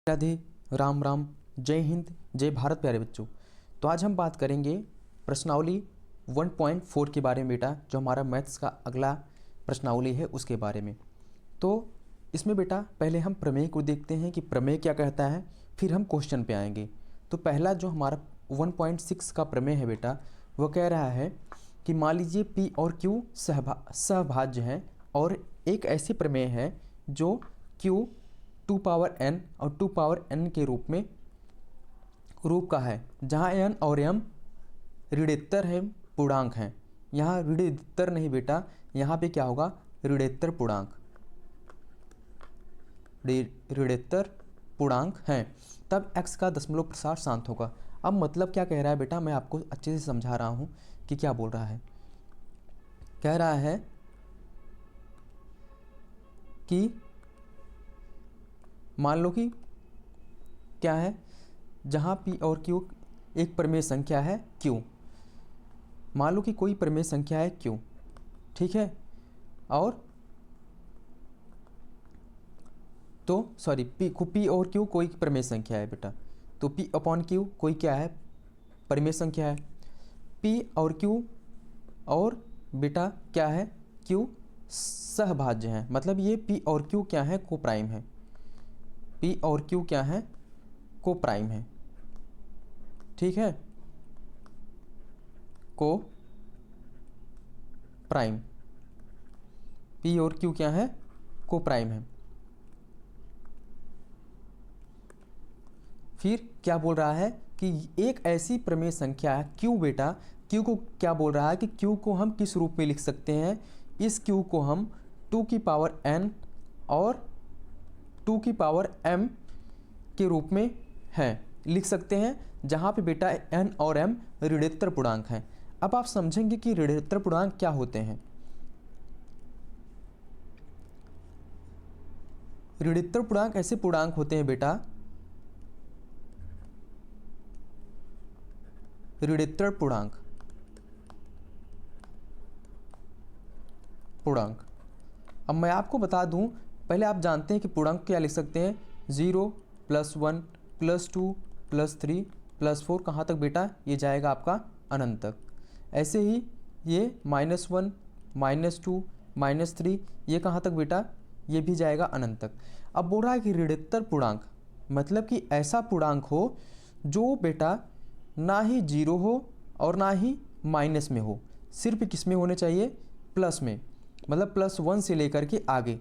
राधे, राम राम, जय हिंद, जय भारत प्यारे बच्चों। तो आज हम बात करेंगे प्रश्नावली 1.4 के बारे में बेटा, जो हमारा मैथ्स का अगला प्रश्नावली है उसके बारे में। तो इसमें बेटा पहले हम प्रमेय को देखते हैं कि प्रमेय क्या कहता है, फिर हम क्वेश्चन पे आएंगे। तो पहला जो हमारा 1.6 का प्रमेय है बेटा, वो कह रहा है कि मान लीजिए P और Q सहभाज्य हैं और एक ऐसी प्रमेय है जो Q 2 पावर n और 2 पावर n के रूप का है, जहाँ n और m ऋणोत्तर है, पूर्णांक हैं। यहाँ ऋणोत्तर नहीं बेटा, यहाँ पे क्या होगा, ऋणोत्तर पूर्णांक, ऋणोत्तर पूर्णांक हैं। तब x का दशमलव प्रसार शांत होगा। अब मतलब क्या कह रहा है बेटा, मैं आपको अच्छे से समझा रहा हूँ कि क्या बोल रहा है। कह रहा है कि मान लो कि क्या है, जहाँ P और Q एक प्रमेय संख्या है Q। मान लो कि कोई प्रमेय संख्या है Q, ठीक है। और तो सॉरी P और Q कोई प्रमेय संख्या है बेटा, तो P अपॉन Q कोई क्या है, प्रमेय संख्या है। P और Q और बेटा क्या है, Q सहभाज्य है, मतलब ये P और Q क्या है, को प्राइम है। P और Q क्या है, को प्राइम है, ठीक है, को प्राइम। P और Q क्या है, को प्राइम है। फिर क्या बोल रहा है कि एक ऐसी प्रमेय संख्या है Q बेटा, Q को क्या बोल रहा है कि Q को हम किस रूप में लिख सकते हैं, इस Q को हम 2 की पावर n और 2 की पावर m के रूप में है लिख सकते हैं, जहाँ पे बेटा n और m ऋणोत्तर पूर्णांक हैं। अब आप समझेंगे कि ऋणोत्तर पूर्णांक क्या होते हैं। ऋणोत्तर पूर्णांक ऐसे पूर्णांक होते हैं बेटा, ऋणोत्तर पूर्णांक अब मैं आपको बता दूं, पहले आप जानते हैं कि पूर्णांक क्या लिख सकते हैं, 0 +1 +2 +3 +4, कहाँ तक बेटा, ये जाएगा आपका अनंत तक। ऐसे ही ये -1 -2 -3, ये कहाँ तक बेटा, ये भी जाएगा अनंत तक। अब बोल रहा है कि ऋणोत्तर पूर्णांक मतलब कि ऐसा पूर्णांक हो जो बेटा ना ही 0 हो और ना ही माइनस में हो, सिर्फ किस में होने चाहिए, प्लस में, मतलब +1 से लेकर के आगे।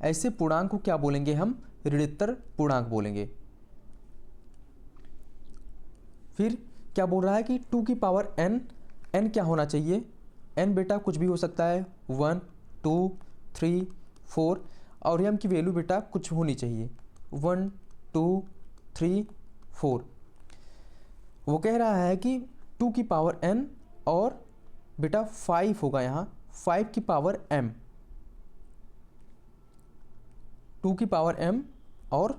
ऐसे पूर्णांक को क्या बोलेंगे हम, ऋणोत्तर पूर्णांक बोलेंगे। फिर क्या बोल रहा है कि 2 की पावर n, n क्या होना चाहिए, n बेटा कुछ भी हो सकता है, 1 2 3 4, और m की वैल्यू बेटा कुछ होनी चाहिए, 1 2 3 4। वो कह रहा है कि 2 की पावर n और बेटा 5 होगा, यहाँ 5 की पावर m, 2 की पावर m और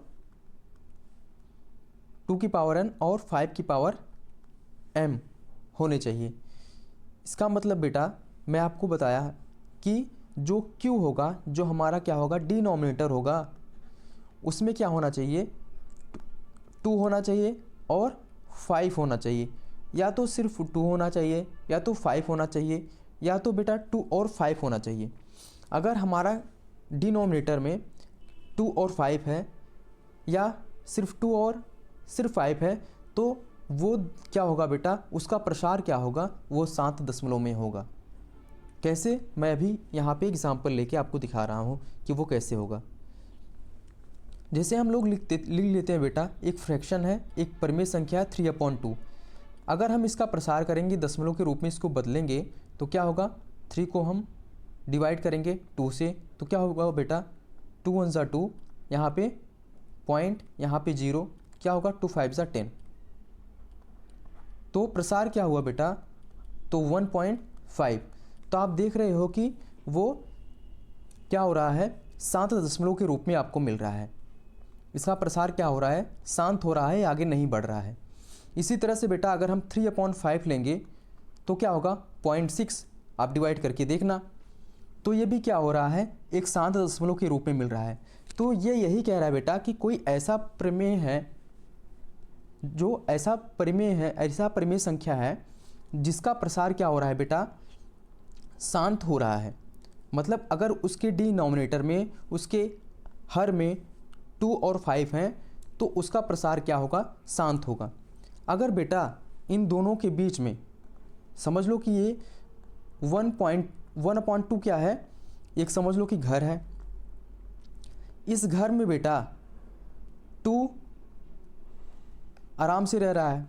2 की पावर n और 5 की पावर m होने चाहिए। इसका मतलब बेटा मैं आपको बताया कि जो q होगा, जो हमारा क्या होगा, डिनोमिनेटर होगा, उसमें क्या होना चाहिए, 2 होना चाहिए और 5 होना चाहिए। या तो सिर्फ 2 होना चाहिए, या तो 5 होना चाहिए, या तो बेटा 2 और 5 होना चाहिए। अगर हमारा डिनोमिनेटर में 2 और 5 है, या सिर्फ 2 और सिर्फ 5 है, तो वो क्या होगा बेटा, उसका प्रसार क्या होगा, वो 7 दशमलव में होगा। कैसे, मैं अभी यहाँ पे एग्जाम्पल लेके आपको दिखा रहा हूँ कि वो कैसे होगा। जैसे हम लोग लिख लेते हैं बेटा, एक फ्रैक्शन है, एक परिमेय संख्या 3/2। अगर हम इसका प्रसार करेंगे, दशमलव के रूप में इसको बदलेंगे, तो क्या होगा, 3 को हम डिवाइड करेंगे 2 से, तो क्या होगा बेटा, 2 1 ज़ा 2, यहाँ पे पॉइंट, यहाँ पे 0, क्या होगा, 2 5 ज़ा 10। तो प्रसार क्या हुआ बेटा, तो 1.5। तो आप देख रहे हो कि वो क्या हो रहा है, 7 दशमलव के रूप में आपको मिल रहा है। इसका प्रसार क्या हो रहा है, शांत हो रहा है, आगे नहीं बढ़ रहा है। इसी तरह से बेटा अगर हम 3/5 लेंगे तो क्या होगा, 0.6, आप डिवाइड करके देखना, तो ये भी क्या हो रहा है, एक शांत दशमलव के रूप में मिल रहा है। तो ये यही कह रहा है बेटा कि कोई ऐसा प्रमेय है, जो ऐसा प्रमेय संख्या है जिसका प्रसार क्या हो रहा है बेटा, शांत हो रहा है। मतलब अगर उसके डिनोमिनेटर में, उसके हर में 2 और 5 हैं तो उसका प्रसार क्या होगा, शांत होगा। अगर बेटा इन दोनों के बीच में समझ लो कि ये 1.1/2 क्या है, एक समझ लो कि घर है। इस घर में बेटा 2 आराम से रह रहा है,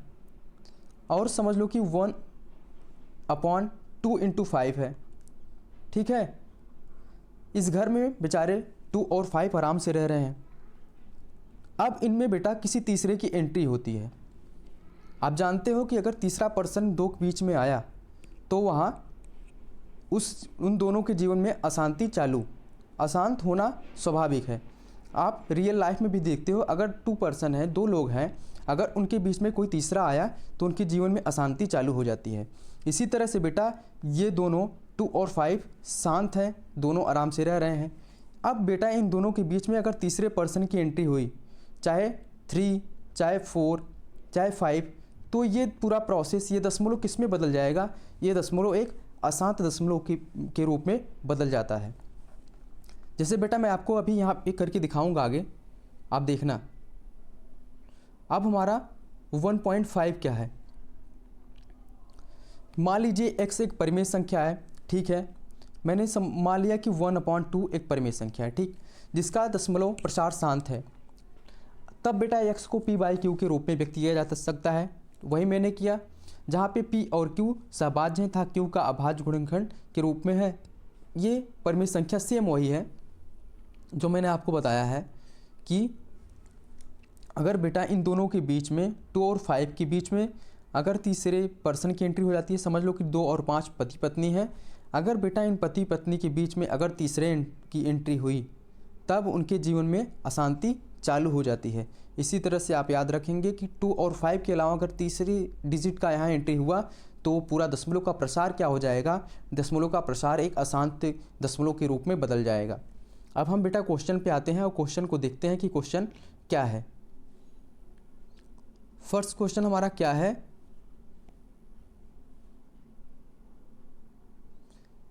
और समझ लो कि 1/2 × 5 है, ठीक है। इस घर में बेचारे 2 और 5 आराम से रह रहे हैं। अब इनमें बेटा किसी तीसरे की एंट्री होती है। आप जानते हो कि अगर तीसरा पर्सन दो के बीच में आया तो वहाँ उन दोनों के जीवन में अशांति चालू, अशांत होना स्वाभाविक है। आप रियल लाइफ में भी देखते हो, अगर 2 पर्सन हैं, 2 लोग हैं, अगर उनके बीच में कोई तीसरा आया तो उनके जीवन में अशांति चालू हो जाती है। इसी तरह से बेटा ये दोनों 2 और 5 शांत हैं, दोनों आराम से रह रहे हैं। अब बेटा इन दोनों के बीच में अगर तीसरे पर्सन की एंट्री हुई, चाहे 3, चाहे 4, चाहे 5, तो ये पूरा प्रोसेस, ये दशमलव किस में बदल जाएगा, ये दशमलव एक अशांत दशमलव के रूप में बदल जाता है। जैसे बेटा मैं आपको अभी यहाँ पे करके दिखाऊंगा, आगे आप देखना। अब हमारा 1.5 क्या है, मान लीजिए x एक परिमेय संख्या है, ठीक है। मैंने मान लिया कि 1/2 एक परिमेय संख्या है, ठीक, जिसका दशमलव प्रसार शांत है। तब बेटा x को p/q के रूप में व्यक्त किया जा सकता है। वही मैंने किया, जहाँ पे p और q सहभाज्य था, q का अभाज्य गुणनखंड के रूप में है। ये परिमेय संख्या सेम वही है जो मैंने आपको बताया है कि अगर बेटा इन दोनों के बीच में 2 और 5 के बीच में अगर तीसरे पर्सन की एंट्री हो जाती है, समझ लो कि 2 और 5 पति पत्नी है, अगर बेटा इन पति पत्नी के बीच में अगर तीसरे की एंट्री हुई तब उनके जीवन में अशांति चालू हो जाती है। इसी तरह से आप याद रखेंगे कि 2 और 5 के अलावा अगर तीसरी डिजिट का यहाँ एंट्री हुआ तो पूरा दशमलव का प्रसार क्या हो जाएगा, दशमलव का प्रसार एक अशांत दशमलव के रूप में बदल जाएगा। अब हम बेटा क्वेश्चन पे आते हैं और क्वेश्चन को देखते हैं कि क्वेश्चन क्या है। फर्स्ट क्वेश्चन हमारा क्या है,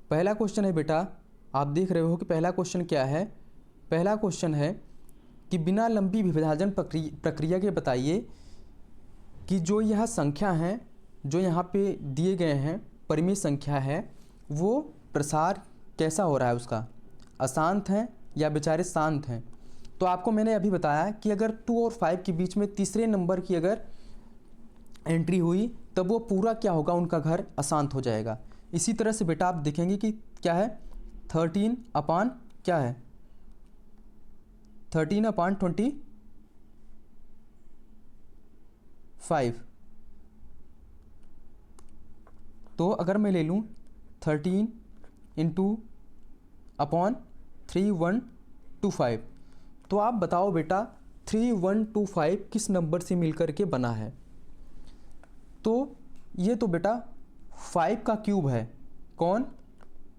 पहला क्वेश्चन है बेटा, आप देख रहे हो कि पहला क्वेश्चन क्या है। पहला क्वेश्चन है कि बिना लंबी विभाजन प्रक्रिया के बताइए कि जो यह संख्या है, जो यहाँ पे दिए गए हैं परिमेय संख्या है, वो प्रसार कैसा हो रहा है, उसका अशांत है या बेचारे शांत हैं। तो आपको मैंने अभी बताया कि अगर 2 और 5 के बीच में तीसरे नंबर की अगर एंट्री हुई तब वो पूरा क्या होगा, उनका घर अशांत हो जाएगा। इसी तरह से बेटा आप देखेंगे कि क्या है, 13 अपान क्या है, 13/25। तो अगर मैं ले लूँ 13 × 3125, तो आप बताओ बेटा 3125 किस नंबर से मिलकर के बना है। तो ये तो बेटा 5 का क्यूब है, कौन,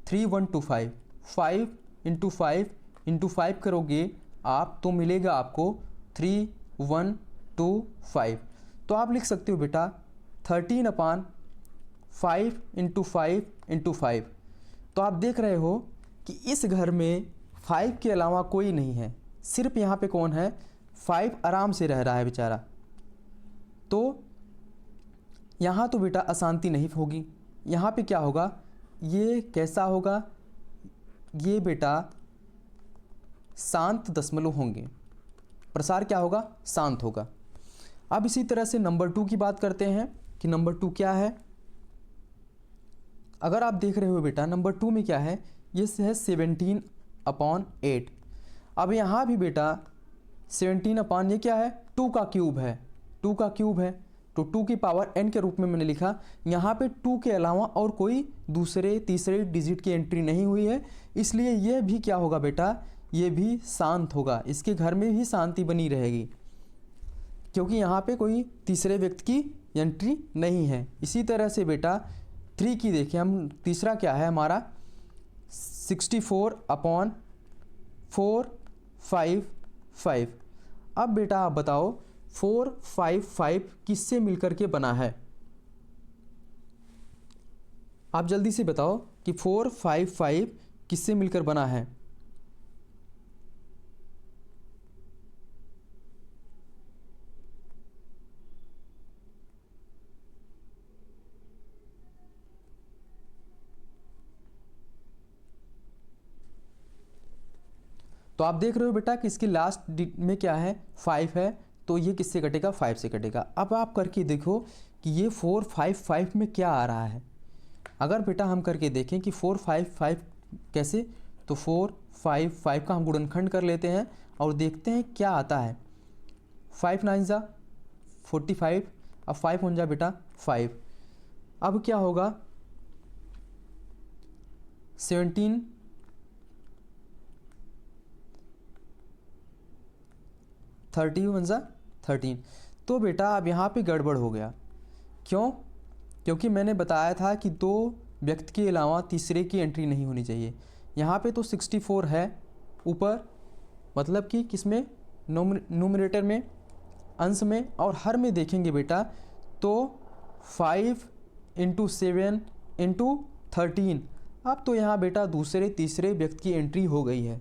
3125। 5 × 5 × 5 करोगे आप तो मिलेगा आपको 3125। तो आप लिख सकते हो बेटा 13/5 × 5 × 5। तो आप देख रहे हो कि इस घर में 5 के अलावा कोई नहीं है, सिर्फ यहाँ पे कौन है, 5 आराम से रह रहा है बेचारा। तो यहाँ तो बेटा अशांति नहीं होगी, यहाँ पे क्या होगा, ये कैसा होगा, ये बेटा शांत दशमलव होंगे, प्रसार क्या होगा, शांत होगा। अब इसी तरह से नंबर 2 की बात करते हैं कि नंबर 2 क्या है। अगर आप देख रहे हो बेटा नंबर 2 में क्या है, ये है 17/8। अब यहाँ भी बेटा 17 ये क्या है, 2 का क्यूब है, 2 का क्यूब है, तो 2 की पावर n के रूप में मैंने लिखा। यहाँ पे 2 के अलावा और कोई दूसरे तीसरे डिजिट की एंट्री नहीं हुई है, इसलिए यह भी क्या होगा बेटा, ये भी शांत होगा, इसके घर में भी शांति बनी रहेगी क्योंकि यहाँ पे कोई तीसरे व्यक्ति की एंट्री नहीं है। इसी तरह से बेटा 3 की देखिए हम, तीसरा क्या है हमारा 64/4 5 5। अब बेटा आप बताओ 4 5 5 किससे मिलकर के बना है? आप जल्दी से बताओ कि 4 5 5 किससे मिलकर बना है? तो आप देख रहे हो बेटा कि इसकी लास्ट में क्या है, 5 है, तो ये किससे कटेगा, 5 से कटेगा। अब आप करके देखो कि ये 4 5 5 में क्या आ रहा है। अगर बेटा हम करके देखें कि 4 5 5 कैसे, तो 4 5 5 का हम गुणनखंड कर लेते हैं और देखते हैं क्या आता है। 5 9 जा 45, अब 5 हो जा बेटा 5। अब क्या होगा, 17 30 वन जा 13। तो बेटा अब यहाँ पे गड़बड़ हो गया। क्यों? क्योंकि मैंने बताया था कि दो व्यक्ति के अलावा तीसरे की एंट्री नहीं होनी चाहिए। यहाँ पे तो 64 है ऊपर, मतलब कि किसमें, न्यूमरेटर में, अंश में, और हर में देखेंगे बेटा तो 5 × 7 × 13। अब तो यहाँ बेटा दूसरे तीसरे व्यक्ति की एंट्री हो गई है।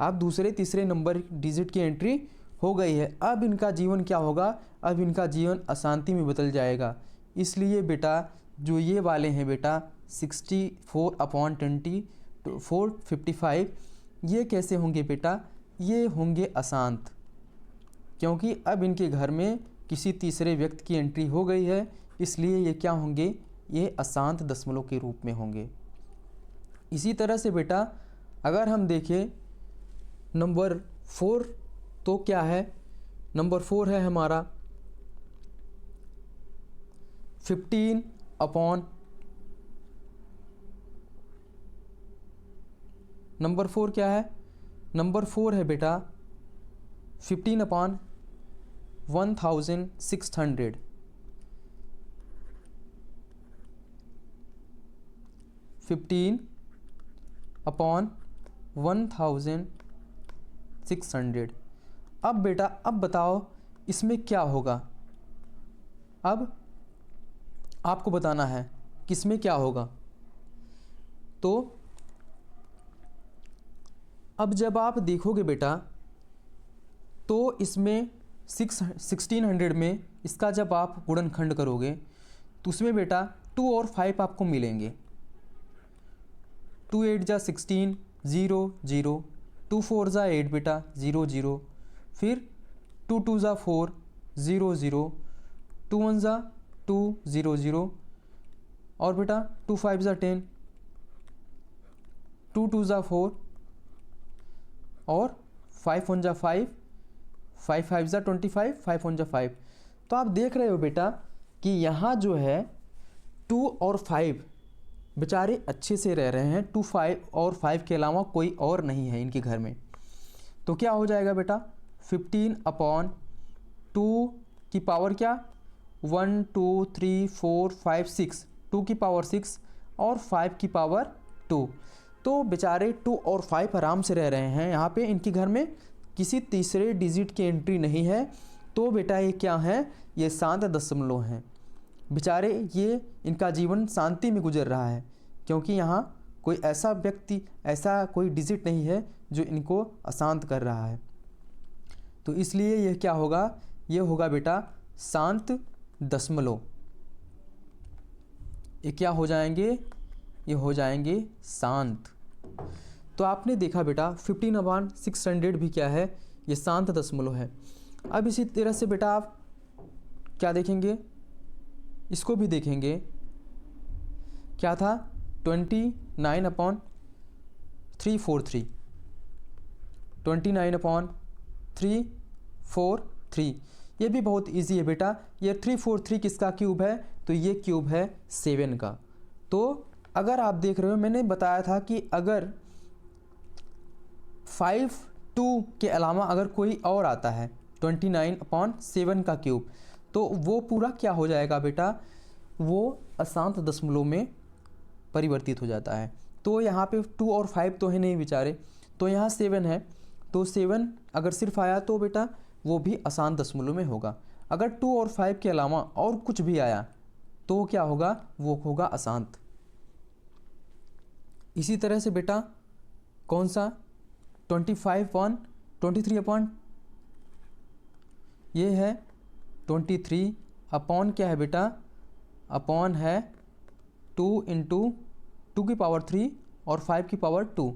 अब दूसरे तीसरे नंबर डिजिट की एंट्री हो गई है। अब इनका जीवन क्या होगा, अब इनका जीवन अशांति में बदल जाएगा। इसलिए बेटा जो ये वाले हैं बेटा 64/20 455, ये कैसे होंगे बेटा, ये होंगे अशांत, क्योंकि अब इनके घर में किसी तीसरे व्यक्ति की एंट्री हो गई है। इसलिए ये क्या होंगे, ये अशांत दशमलव के रूप में होंगे। इसी तरह से बेटा अगर हम देखें नंबर 4, तो क्या है, नंबर 4 है हमारा 15/, नंबर 4 क्या है, नंबर 4 है बेटा 15/1600, 15/1600। अब बेटा अब बताओ इसमें क्या होगा, अब आपको बताना है किसमें क्या होगा। तो अब जब आप देखोगे बेटा तो इसमें 1600 में इसका जब आप गुणनखंड करोगे तो उसमें बेटा 2 और 5 आपको मिलेंगे। 2 8 जा 16 0 0, 2 4 जा 8 बेटा 0 0, फिर 2 2 जा 4 0 0, 2 1 जा 2 0 0, और बेटा 2 5 जा 10, 2 2 जा 4, और 5 1 जा 5, 5 5 जा 25, 5 1 जा 5। तो आप देख रहे हो बेटा कि यहाँ जो है 2 और 5 बेचारे अच्छे से रह रहे हैं। 2 5 और 5 के अलावा कोई और नहीं है इनके घर में। तो क्या हो जाएगा बेटा 15/2 की पावर क्या, 1 2 3 4 5 6, 2 की पावर 6 और 5 की पावर 2। तो बेचारे 2 और 5 आराम से रह रहे हैं। यहाँ पे इनके घर में किसी तीसरे डिजिट की एंट्री नहीं है। तो बेटा ये क्या है, ये शांत दशमलव हैं। बेचारे ये इनका जीवन शांति में गुजर रहा है, क्योंकि यहाँ कोई ऐसा व्यक्ति, ऐसा कोई डिजिट नहीं है जो इनको अशांत कर रहा है। तो इसलिए यह क्या होगा, ये होगा बेटा शांत दशमलव। ये क्या हो जाएंगे, ये हो जाएंगे शांत। तो आपने देखा बेटा 15/600 भी क्या है, ये शांत दशमलव है। अब इसी तरह से बेटा आप क्या देखेंगे, इसको भी देखेंगे। क्या था 29/343, 29/343, ये भी बहुत इजी है बेटा। ये 343 किसका क्यूब है, तो ये क्यूब है 7 का। तो अगर आप देख रहे हो, मैंने बताया था कि अगर 5 2 के अलावा अगर कोई और आता है 29/7 का क्यूब, तो वो पूरा क्या हो जाएगा बेटा, वो अशांत दशमलव में परिवर्तित हो जाता है। तो यहाँ पे 2 और 5 तो है नहीं बेचारे, तो यहाँ 7 है। तो 7 अगर सिर्फ आया तो बेटा वो भी अशांत दशमलव में होगा। अगर 2 और 5 के अलावा और कुछ भी आया तो क्या होगा, वो होगा अशांत। इसी तरह से बेटा कौन सा 23 ये है 23 अपॉन क्या है बेटा, अपॉन है 2 इंटू 2 की पावर 3 और 5 की पावर 2।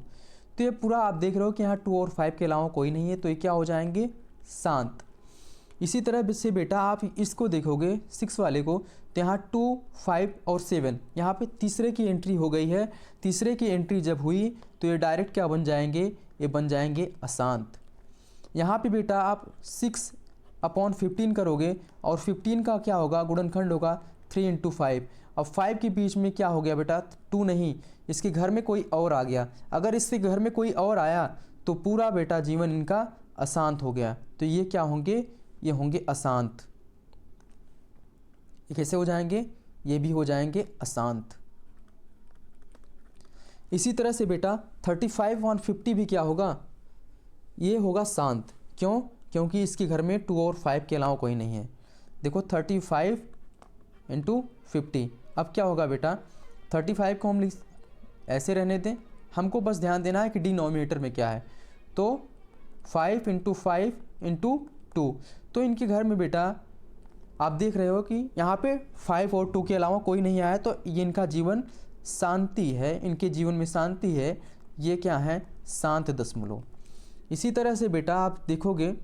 तो ये पूरा आप देख रहे हो कि यहाँ 2 और 5 के अलावा कोई नहीं है, तो ये क्या हो जाएंगे, शांत। इसी तरह से बेटा आप इसको देखोगे 6 वाले को, तो यहाँ 2, 5 और 7 यहाँ पे तीसरे की एंट्री हो गई है। तीसरे की एंट्री जब हुई तो ये डायरेक्ट क्या बन जाएंगे, ये बन जाएंगे अशांत। यहाँ पे बेटा आप 6 अपॉन 15 करोगे और 15 का क्या होगा, गुणनखंड होगा 3 इंटू 5। अब 5 के बीच में क्या हो गया बेटा, 2 नहीं, इसके घर में कोई और आ गया। अगर इसके घर में कोई और आया तो पूरा बेटा जीवन इनका अशांत हो गया। तो ये क्या होंगे, ये होंगे अशांत। ये कैसे हो जाएंगे, ये भी हो जाएंगे अशांत। इसी तरह से बेटा 35 और 50 भी क्या होगा, ये होगा शांत। क्यों, क्योंकि इसके घर में 2 और 5 के अलावा कोई नहीं है। देखो 35 इंटू 50, अब क्या होगा बेटा, 35 को हम ऐसे रहने दें, हमको बस ध्यान देना है कि डिनोमिनेटर में क्या है। तो 5 इंटू 5 इंटू 2, तो इनके घर में बेटा आप देख रहे हो कि यहाँ पे 5 और 2 के अलावा कोई नहीं आया, तो ये इनका जीवन शांति है, इनके जीवन में शांति है। ये क्या है, शांत दशमलव। इसी तरह से बेटा आप देखोगे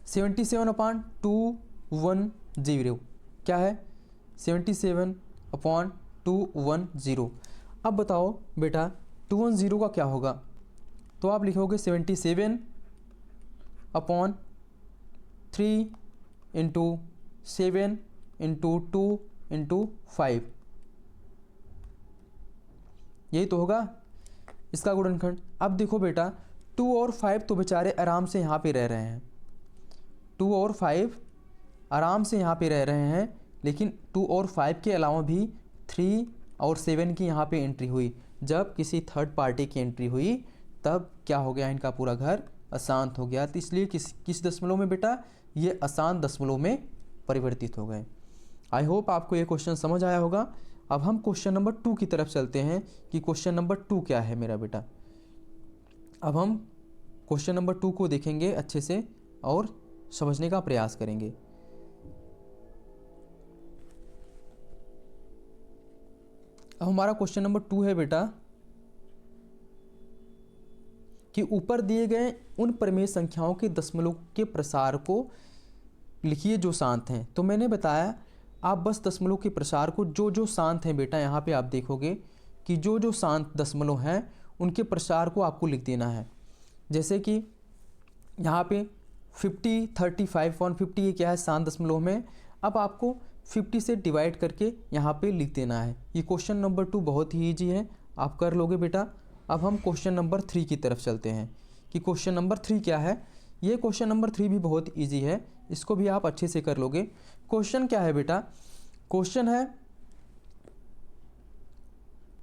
77/210 क्या है, 77/210। अब बताओ बेटा 210 का क्या होगा, तो आप लिखोगे 77/3 इंटू 7 इंटू 2 इंटू 5, यही तो होगा इसका गुणनखंड। अब देखो बेटा 2 और 5 तो बेचारे आराम से यहाँ पे रह रहे हैं, 2 और 5 आराम से यहाँ पे रह रहे हैं, लेकिन 2 और 5 के अलावा भी 3 और 7 की यहाँ पे एंट्री हुई। जब किसी थर्ड पार्टी की एंट्री हुई तब क्या हो गया, इनका पूरा घर अशांत हो गया। तो इसलिए किस दशमलव में बेटा, ये अशांत दशमलव में परिवर्तित हो गए। आई होप आपको ये क्वेश्चन समझ आया होगा। अब हम क्वेश्चन नंबर 2 की तरफ चलते हैं कि क्वेश्चन नंबर 2 क्या है मेरा बेटा। अब हम क्वेश्चन नंबर 2 को देखेंगे अच्छे से और समझने का प्रयास करेंगे। अब हमारा क्वेश्चन नंबर 2 है बेटा कि ऊपर दिए गए उन परिमेय संख्याओं के दशमलव के प्रसार को लिखिए जो शांत हैं। तो मैंने बताया आप बस दशमलव के प्रसार को जो शांत हैं बेटा, यहाँ पे आप देखोगे कि जो शांत दशमलव हैं उनके प्रसार को आपको लिख देना है। जैसे कि यहाँ पे 50, 35 और 50 ये क्या है, शांत दशमलव में। अब आपको 50 से डिवाइड करके यहाँ पे लिख देना है। ये क्वेश्चन नंबर 2 बहुत ही ईजी है, आप कर लोगे बेटा। अब हम क्वेश्चन नंबर 3 की तरफ चलते हैं कि क्वेश्चन नंबर 3 क्या है। ये क्वेश्चन नंबर 3 भी बहुत ईजी है, इसको भी आप अच्छे से कर लोगे। क्वेश्चन क्या है बेटा, क्वेश्चन है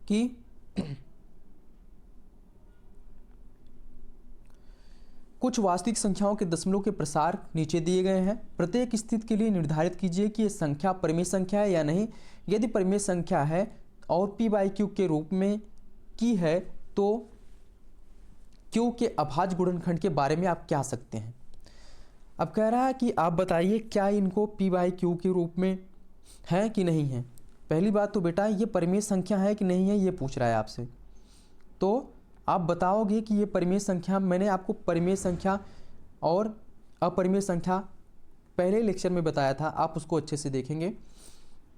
कि कुछ वास्तविक संख्याओं के दशमलव के प्रसार नीचे दिए गए हैं। प्रत्येक स्थिति के लिए निर्धारित कीजिए कि यह संख्या परिमेय संख्या है या नहीं। यदि परिमेय संख्या है और p/q के रूप में की है तो q के अभाज्य गुणनखंड के बारे में आप क्या सकते हैं। अब कह रहा है कि आप बताइए क्या इनको p/q के रूप में है कि नहीं है। पहली बात तो बेटा ये परिमेय संख्या है कि नहीं है, ये पूछ रहा है आपसे। तो आप बताओगे कि ये परिमेय संख्या, मैंने आपको परिमेय संख्या और अपरिमेय संख्या पहले लेक्चर में बताया था, आप उसको अच्छे से देखेंगे।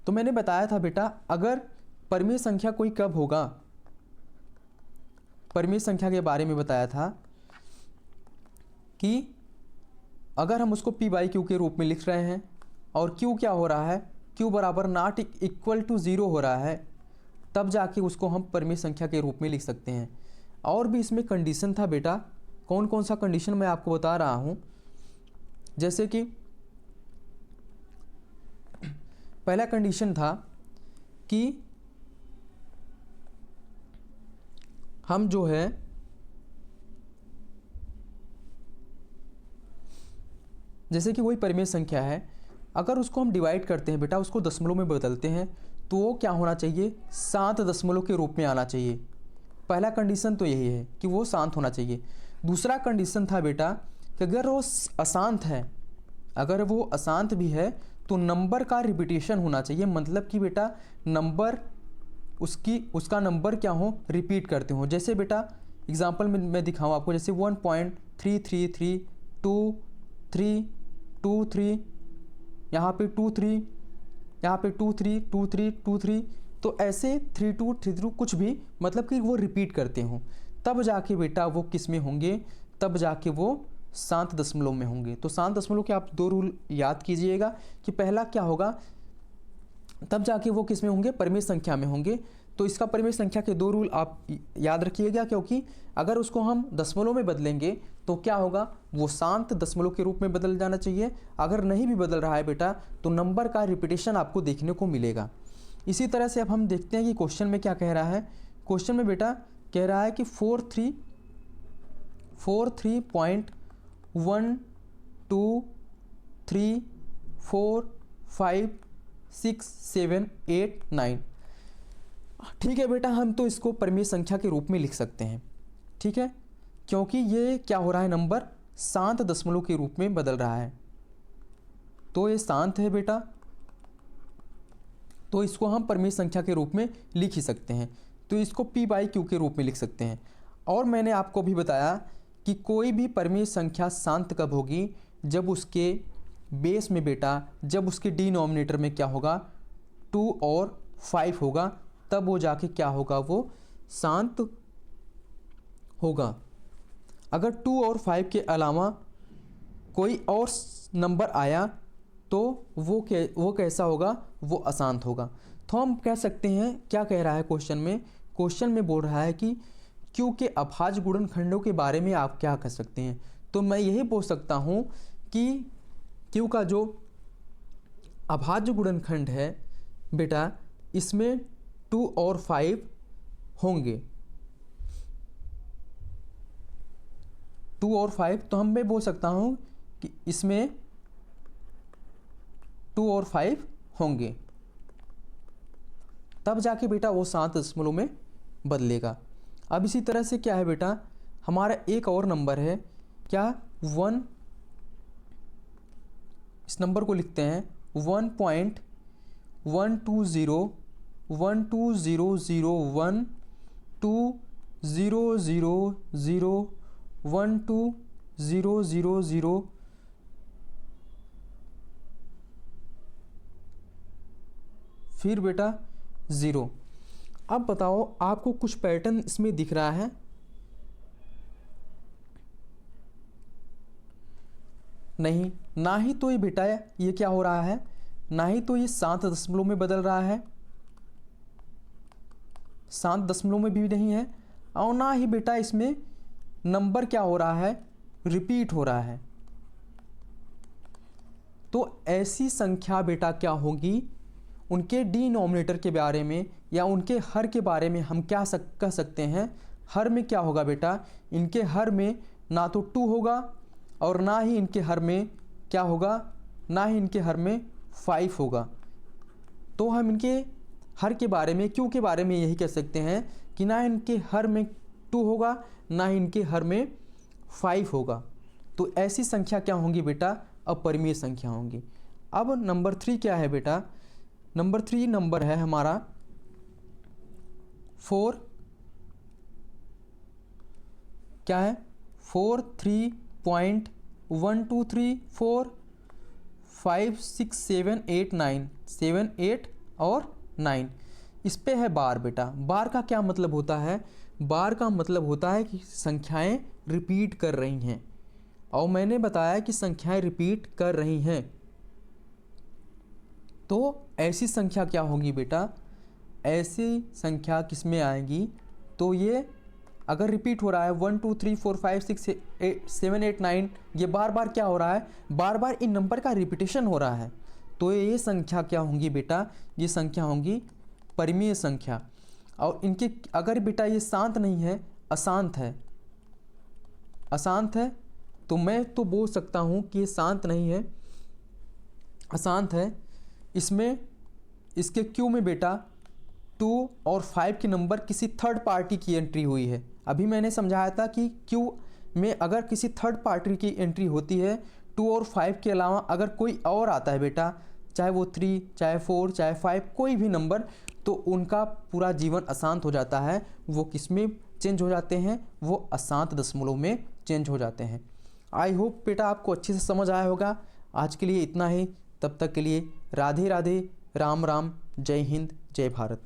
तो मैंने बताया था बेटा अगर परिमेय संख्या कोई कब होगा, परिमेय संख्या के बारे में बताया था कि अगर हम उसको p/q के रूप में लिख रहे हैं और q क्या हो रहा है, q बराबर नॉट इक्वल टू 0 हो रहा है, तब जाके उसको हम परिमेय संख्या के रूप में लिख सकते हैं। और भी इसमें कंडीशन था बेटा, कौन कौन सा कंडीशन मैं आपको बता रहा हूँ। जैसे कि पहला कंडीशन था कि हम जो है जैसे कि कोई परिमेय संख्या है, अगर उसको हम डिवाइड करते हैं बेटा, उसको दशमलव में बदलते हैं, तो वो क्या होना चाहिए, 7 दशमलव के रूप में आना चाहिए। पहला कंडीशन तो यही है कि वो शांत होना चाहिए। दूसरा कंडीशन था बेटा कि अगर वो अशांत है, अगर वो अशांत भी है तो नंबर का रिपीटेशन होना चाहिए, मतलब कि बेटा नंबर उसका नंबर क्या हो, रिपीट करते हो। जैसे बेटा एग्जांपल में मैं दिखाऊँ आपको, जैसे 1.3332323, यहाँ पे 23, यहाँ पे 232323, तो ऐसे 3232 कुछ भी, मतलब कि वो रिपीट करते हो, तब जाके बेटा वो किस में होंगे, तब जाके वो शांत दशमलव में होंगे। तो शांत दशमलव के आप 2 रूल याद कीजिएगा कि पहला क्या होगा, तब जाके वो किस में होंगे, परिमेय संख्या में होंगे। तो इसका परिमेय संख्या के 2 रूल आप याद रखिएगा, क्योंकि अगर उसको हम दशमलव में बदलेंगे तो क्या होगा, वो शांत दशमलव के रूप में बदल जाना चाहिए। अगर नहीं भी बदल रहा है बेटा तो नंबर का रिपीटेशन आपको देखने को मिलेगा। इसी तरह से अब हम देखते हैं कि क्वेश्चन में क्या कह रहा है। क्वेश्चन में बेटा कह रहा है कि 43.123456789। ठीक है बेटा, हम तो इसको परिमेय संख्या के रूप में लिख सकते हैं, ठीक है, क्योंकि ये क्या हो रहा है, नंबर शांत दशमलव के रूप में बदल रहा है, तो ये शांत है बेटा, तो इसको हम परिमेय संख्या के रूप में लिख ही सकते हैं। तो इसको P/Q के रूप में लिख सकते हैं। और मैंने आपको भी बताया कि कोई भी परिमेय संख्या शांत कब होगी, जब उसके बेस में बेटा, जब उसके डिनोमिनेटर में क्या होगा, 2 और 5 होगा, तब वो जाके क्या होगा, वो शांत होगा। अगर 2 और 5 के अलावा कोई और नंबर आया तो वो कैसा होगा, वो अशांत होगा। तो हम कह सकते हैं, क्या कह रहा है क्वेश्चन में, क्वेश्चन में बोल रहा है कि Q के अभाज्य गुणनखंडों के बारे में आप क्या कह सकते हैं। तो मैं यही बोल सकता हूँ कि Q का जो अभाज्य गुणनखंड है बेटा, इसमें 2 और 5 होंगे, 2 और 5, तो हम मैं बोल सकता हूँ कि इसमें 2 और 5 होंगे, तब जाके बेटा वो शांत दशमलव में बदलेगा। अब इसी तरह से क्या है बेटा, हमारा एक और नंबर है, क्या 1, इस नंबर को लिखते हैं 1.120012000120000 फिर बेटा 0। अब बताओ आपको कुछ पैटर्न इसमें दिख रहा है, नहीं, ना ही तो ये बेटा ये क्या हो रहा है, ना ही तो ये शांत दशमलव में बदल रहा है, शांत दशमलव में भी नहीं है, और ना ही बेटा इसमें नंबर क्या हो रहा है, रिपीट हो रहा है। तो ऐसी संख्या बेटा क्या होगी, उनके डिनोमिनेटर के बारे में या उनके हर के बारे में हम क्या कह सकते हैं, हर में क्या होगा बेटा, इनके हर में ना तो 2 होगा और ना ही इनके हर में क्या होगा, ना ही इनके हर में 5 होगा। तो हम इनके हर के बारे में, Q के बारे में यही कह सकते हैं कि ना इनके हर में 2 होगा, ना ही इनके हर में 5 होगा। तो ऐसी संख्या क्या होंगी बेटा, अपरिमेय संख्या होंगी। अब नंबर 3 क्या है बेटा, नंबर 3 नंबर है हमारा 4, क्या है 43.123456789, 7 8 और 9, इस पे है बार बेटा। बार का क्या मतलब होता है, बार का मतलब होता है कि संख्याएं रिपीट कर रही हैं, और मैंने बताया कि संख्याएं रिपीट कर रही हैं। तो ऐसी संख्या क्या होगी बेटा, ऐसी संख्या किस में आएगी, तो ये अगर रिपीट हो रहा है 1 2 3 4 5 6 7 8 9, ये बार बार क्या हो रहा है, बार बार इन नंबर का रिपीटेशन हो रहा है, तो ये संख्या क्या होंगी बेटा, ये संख्या होंगी परिमेय संख्या। और इनके अगर बेटा ये शांत नहीं है, अशांत है, अशांत है, तो मैं तो बोल सकता हूँ कि ये शांत नहीं है, अशांत है। इसमें इसके क्यू में बेटा 2 और 5 के नंबर किसी थर्ड पार्टी की एंट्री हुई है। अभी मैंने समझाया था कि क्यू में अगर किसी थर्ड पार्टी की एंट्री होती है 2 और 5 के अलावा अगर कोई और आता है बेटा, चाहे वो 3 चाहे 4 चाहे 5 कोई भी नंबर, तो उनका पूरा जीवन अशांत हो जाता है। वो किस में चेंज हो जाते हैं? वो अशांत दशमलव में चेंज हो जाते हैं। आई होप बेटा आपको अच्छे से समझ आया होगा। आज के लिए इतना ही, तब तक के लिए राधे राधे, राम राम, जय हिंद, जय भारत।